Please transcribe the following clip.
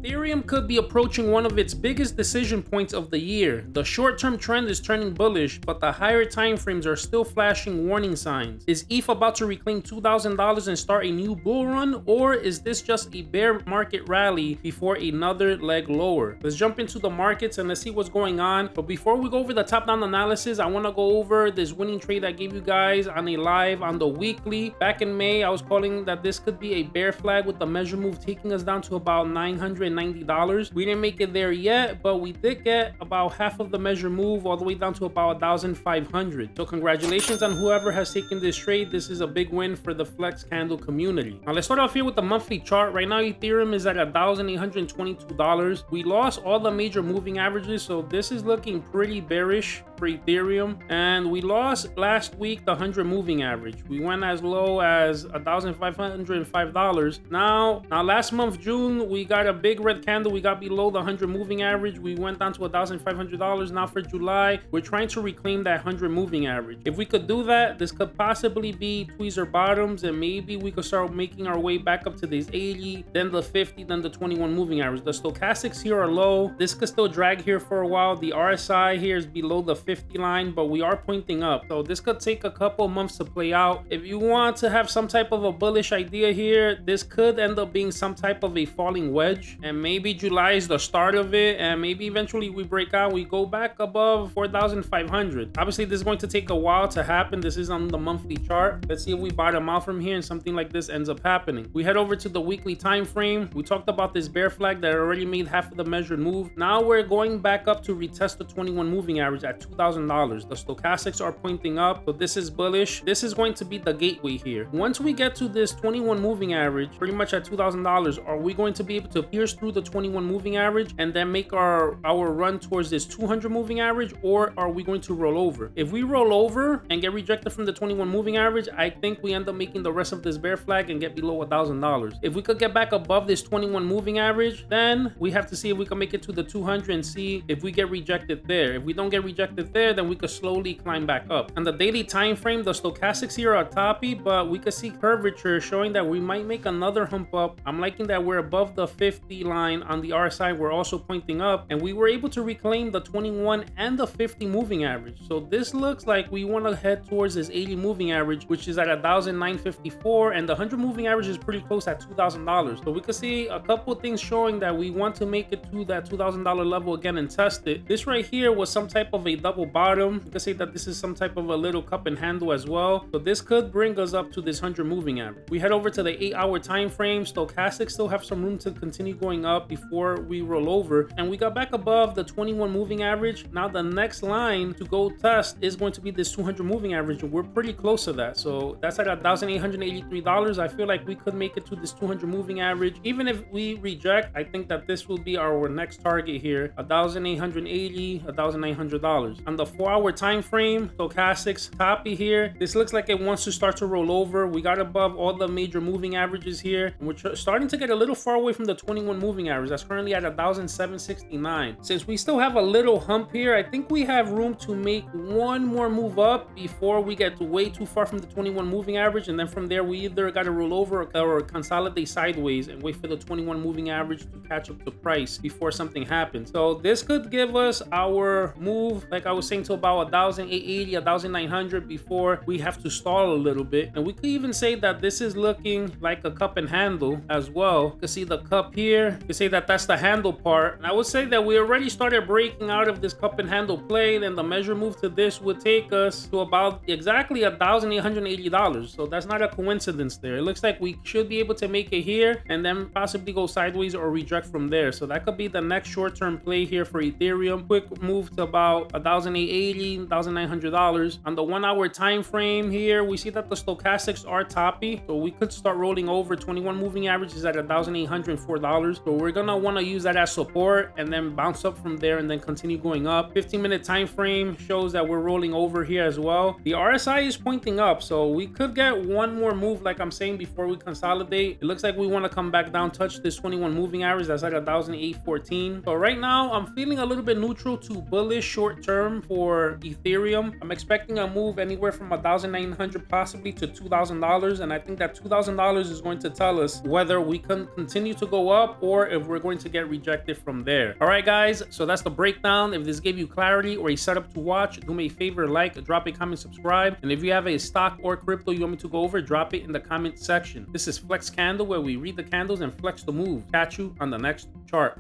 Ethereum could be approaching one of its biggest decision points of the year. The short-term trend is turning bullish, but the higher timeframes are still flashing warning signs. Is ETH about to reclaim $2,000 and start a new bull run, or is this just a bear market rally before another leg lower? Let's jump into the markets and let's see what's going on. But before we go over the top-down analysis, I want to go over this winning trade I gave you guys on a live on the weekly. Back in May, I was calling that this could be a bear flag with the measure move taking us down to about $990. We didn't make it there yet, but we did get about half of the measure move all the way down to about 1,500. So congratulations on whoever has taken this trade. This is a big win for the flex candle community. Now let's start off here with the monthly chart. Right now Ethereum is at $1,822. We lost all the major moving averages, so this is looking pretty bearish for Ethereum. And we lost last week the 100 moving average. We went as low as $1,505. Now last month June, we got a big red candle. We got below the 100 moving average. We went down to $1,500. Now for July, we're trying to reclaim that 100 moving average. If we could do that, this could possibly be tweezer bottoms, and maybe we could start making our way back up to this 80, then the 50, then the 21 moving average. The stochastics here are low. This could still drag here for a while. The RSI here is below the 50 line, but we are pointing up. So this could take a couple months to play out. If you want to have some type of a bullish idea here, this could end up being some type of a falling wedge, and maybe July is the start of it, and maybe eventually we break out, we go back above 4,500. Obviously this is going to take a while to happen. This is on the monthly chart. Let's see if we bottom out from here and something like this ends up happening. We head over to the weekly time frame. We talked about this bear flag that already made half of the measured move. Now we're going back up to retest the 21 moving average at $2,000. The stochastics are pointing up, so this is bullish. This is going to be the gateway here. Once we get to this 21 moving average, pretty much at $2,000, are we going to be able to pierce through the 21 moving average and then make our run towards this 200 moving average, or are we going to roll over? If we roll over and get rejected from the 21 moving average, I think we end up making the rest of this bear flag and get below $1,000. If we could get back above this 21 moving average, then we have to see if we can make it to the 200 and see if we get rejected there. If we don't get rejected there, then we could slowly climb back up. On the daily time frame, the stochastics here are toppy, but we could see curvature showing that we might make another hump up. I'm liking that we're above the 50 line on the RSI. We're also pointing up, and we were able to reclaim the 21 and the 50 moving average. So this looks like we want to head towards this 80 moving average, which is at 1,954, and the 100 moving average is pretty close at $2,000. So we could see a couple things showing that we want to make it to that $2,000 level again and test it. This right here was some type of a double bottom. You could say that this is some type of a little cup and handle as well. So this could bring us up to this 100 moving average. We head over to the 8-hour time frame. Stochastics still have some room to continue going up before we roll over, and we got back above the 21 moving average. Now the next line to go test is going to be this 200 moving average, and we're pretty close to that. So that's at $1,883. I feel like we could make it to this 200 moving average. Even if we reject, I think that this will be our next target here, $1,880, $1,900. On the 4-hour time frame, stochastics toppy here. This looks like it wants to start to roll over. We got above all the major moving averages here, and we're starting to get a little far away from the 21 moving average. That's currently at 1,769. Since we still have a little hump here, I think we have room to make one more move up before we get way too far from the 21 moving average, and then from there we either got to roll over or consolidate sideways and wait for the 21 moving average to catch up to price before something happens. So this could give us our move, like I was saying, to about 1,880, 1,900 before we have to stall a little bit. And we could even say that this is looking like a cup and handle as well. You can see the cup here. You can say that that's the handle part. And I would say that we already started breaking out of this cup and handle play, and the measure move to this would take us to about exactly $1,880. So that's not a coincidence there. It looks like we should be able to make it here and then possibly go sideways or reject from there. So that could be the next short-term play here for Ethereum. Quick move to about $1,880, $1,900. On the 1-hour time frame here, we see that the stochastics are toppy, so we could start rolling over. 21 moving average is at $1,804. So we're gonna want to use that as support and then bounce up from there and then continue going up. 15-minute time frame shows that we're rolling over here as well. The RSI is pointing up, so we could get one more move, like I'm saying, before we consolidate. It looks like we want to come back down, touch this 21 moving average. That's at 1,814. So right now I'm feeling a little bit neutral to bullish short term for Ethereum. I'm expecting a move anywhere from $1,900 possibly to $2,000, and I think that $2,000 is going to tell us whether we can continue to go up or or if we're going to get rejected from there. All right, guys, so that's the breakdown. If this gave you clarity or a setup to watch, do me a favor, like, drop a comment, subscribe. And if you have a stock or crypto you want me to go over, drop it in the comment section. This is Flex Candle, where we read the candles and flex the move. Catch you on the next chart.